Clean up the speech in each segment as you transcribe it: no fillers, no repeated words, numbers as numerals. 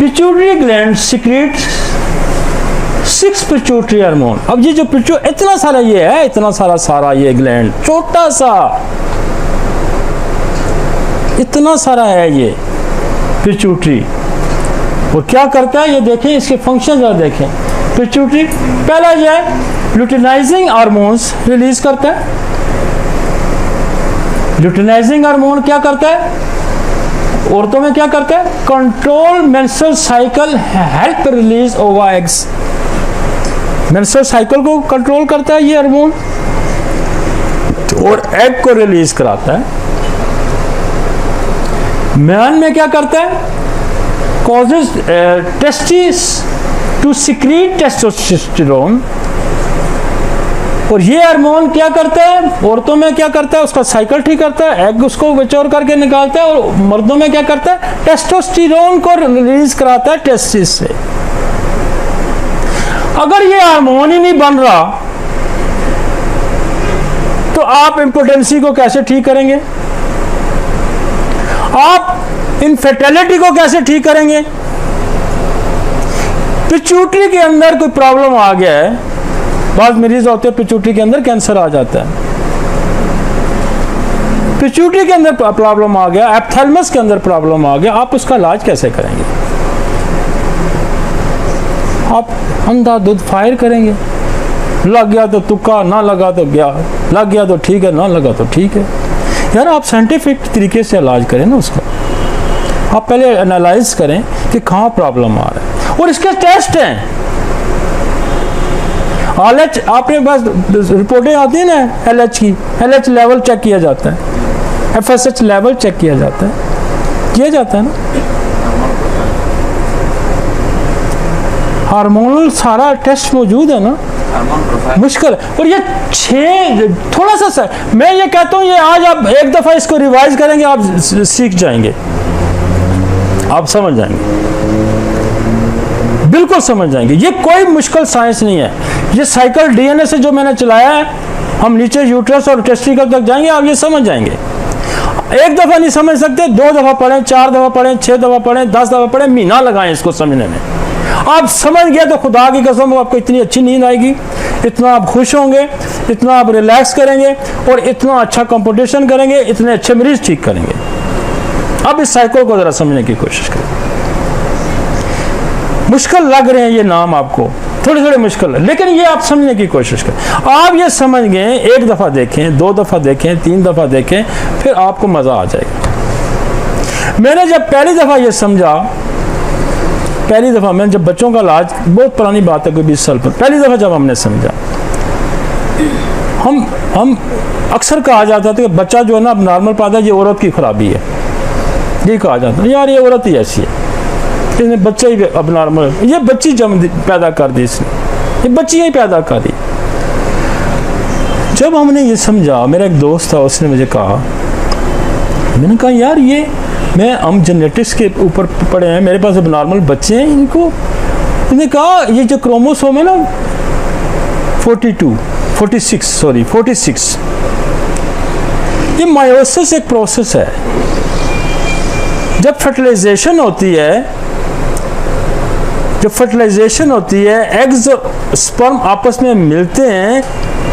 Pituitary gland secrete 6 pituitary hormone. अब ये जो इतना सारा ये है, इतना सारा ये ग्लैंड छोटा सा, इतना सारा है ये पिट्यूटरी। और क्या करता है ये देखें, इसके फंक्शन जरा देखें। पिट्यूटरी पहला ये है ल्यूटिनाइजिंग हार्मोन्स रिलीज करता है। ल्यूटिनाइजिंग हार्मोन क्या करता है, औरतों में क्या करता है, control menstrual cycle, help release ओवा एग्स। मेंस्ट्रुअल साइकिल को कंट्रोल करता है ये हार्मोन और एग को रिलीज कराता है। मैन में क्या करता है, causes testes to secrete testosterone. और ये हार्मोन क्या करता है, औरतों में क्या करता है, उसका साइकिल ठीक करता है, एग उसको मैच्योर करके निकालता है। और मर्दों में क्या करता है, टेस्टोस्टेरोन को रिलीज कराता है टेस्टिस से। अगर ये हार्मोन ही नहीं बन रहा तो आप इम्पोटेंसी को कैसे ठीक करेंगे, आप इनफर्टिलिटी को कैसे ठीक करेंगे। पिट्यूटरी के अंदर कोई प्रॉब्लम आ गया है, बहुत मरीज होते हैं पिट्यूटरी के अंदर कैंसर आ जाता है, पिट्यूटरी के अंदर प्रॉब्लम आ गया, एप्थैलेमस के अंदर प्रॉब्लम आ गया, आप उसका इलाज कैसे करेंगे। आप अंधा दूध फायर करेंगे, लग गया तो तुक्का, ना लगा तो गया, लग गया तो ठीक है, ना लगा तो ठीक है। यार आप साइंटिफिक तरीके से इलाज करें ना उसका। आप पहले एनालाइज करें कि कहाँ प्रॉब्लम आ रहा है और इसके टेस्ट हैं। LH आपने बस रिपोर्टें आती है ना LH की, LH लेवल चेक किया जाता है, FSH लेवल चेक किया जाता है ना। हार्मोनल सारा टेस्ट मौजूद है ना, मुश्किल है। और ये 6 थोड़ा सा मैं ये कहता हूँ, ये आज आप एक दफा इसको रिवाइज करेंगे, आप सीख जाएंगे, आप समझ जाएंगे, बिल्कुल समझ जाएंगे। ये कोई मुश्किल साइंस नहीं है। ये साइकिल DNA से जो मैंने चलाया है, हम नीचे यूट्रस और टेस्टिकल तक जाएंगे, आप ये समझ जाएंगे। एक दफा नहीं समझ सकते, 2 दफा पढ़ें, 4 दफा पढ़ें, 6 दफा पढ़ें, 10 दफा पढ़ें, महीना लगाएं इसको समझने में। आप समझ गए तो खुदा की कसम आपको इतनी अच्छी नींद आएगी, इतना आप खुश होंगे, इतना आप रिलैक्स करेंगे और इतना अच्छा कंपटीशन करेंगे, इतने अच्छे मरीज ठीक करेंगे। अब इस साइकिल को जरा समझने की कोशिश करें। मुश्किल लग रहे हैं ये नाम आपको, थोड़े मुश्किल है, लेकिन ये आप समझने की कोशिश करें। आप ये समझ गए, 1 दफा देखें, 2 दफा देखें, 3 दफा देखें, फिर आपको मजा आ जाएगा। मैंने जब पहली दफा ये समझा, पहली दफा मैंने जब बच्चों का इलाज, बहुत पुरानी बात है, कोई 20 साल पर, पहली दफा जब हमने समझा, हम अक्सर कहा जाता था कि बच्चा जो है ना अब नॉर्मल पाता है, ये औरत की खराबी है, ये कहा जाता है, यार ये औरत ही ऐसी है, इसने बच्चा ही अब नॉर्मल, ये बच्ची पैदा कर दी इसने, ये बच्ची ही पैदा कर दी। जब हमने ये समझा, मेरा एक दोस्त था, उसने मुझे कहा, मैंने कहा यार ये हम जेनेटिक्स के ऊपर पढ़े हैं, मेरे पास अब नॉर्मल बच्चे हैं, इनको, इसने कहा ये जो क्रोमोसोम है ना 46, ये मायोसिस एक प्रोसेस है। जब फर्टिलाइजेशन होती है, एग्स और स्पर्म आपस में मिलते हैं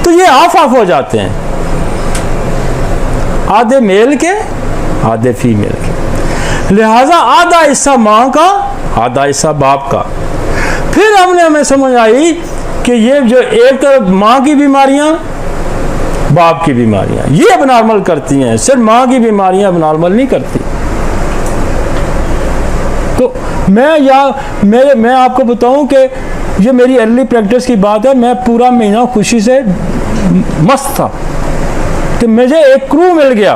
तो ये ऑफ हो जाते हैं, आधे मेल के आधे फीमेल के, लिहाजा आधा हिस्सा माँ का, आधा हिस्सा बाप का। फिर हमें समझ आई कि ये जो एक तरफ माँ की बीमारियां, बाप की बीमारियां, ये अब नॉर्मल करती हैं, सिर्फ माँ की बीमारियां अब नॉर्मल नहीं करती। तो मैं आपको बताऊं कि ये मेरी अर्ली प्रैक्टिस की बात है, मैं पूरा महीना खुशी से मस्त था कि मुझे एक क्रू मिल गया।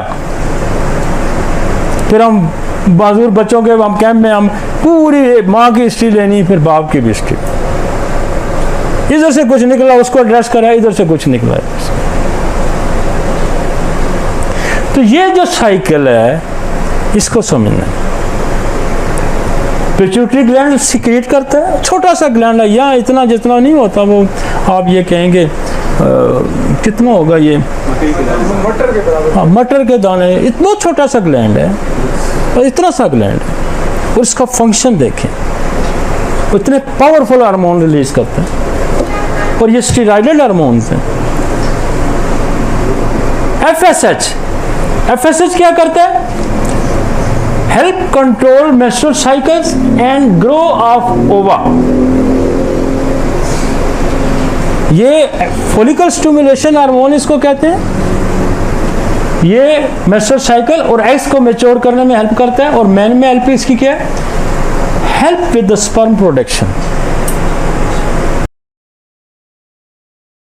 फिर हम बाजूर बच्चों के हम कैंप में हम पूरी माँ की हिस्ट्री लेनी, फिर बाप की भी हिस्ट्री, इधर से कुछ निकला उसको एड्रेस करा, इधर से कुछ निकला। तो ये जो साइकिल है इसको समझना। पिट्यूटरी ग्लैंड सिक्रेट करता है, छोटा सा ग्लैंड है, यहाँ इतना जितना नहीं होता, वो आप ये कहेंगे कितना होगा, ये मटर के बराबर, हाँ मटर के दाने, इतना छोटा सा ग्लैंड है, और इतना सा ग्लैंड है, और इसका फंक्शन देखें। इतने पावरफुल हार्मोन रिलीज करते हैं और ये स्टेरॉयडल हार्मोन्स हैं। FSH क्या करता है? Help control menstrual cycles and grow of ओवा। ये फॉलिकल स्टिमुलेशन हार्मोन इसको कहते हैं। ये मेंस्ट्रुअल साइकिल और एग्स को मैच्योर करने में हेल्प करता है और मैन में हेल्प इसकी क्या है? Help with the sperm production.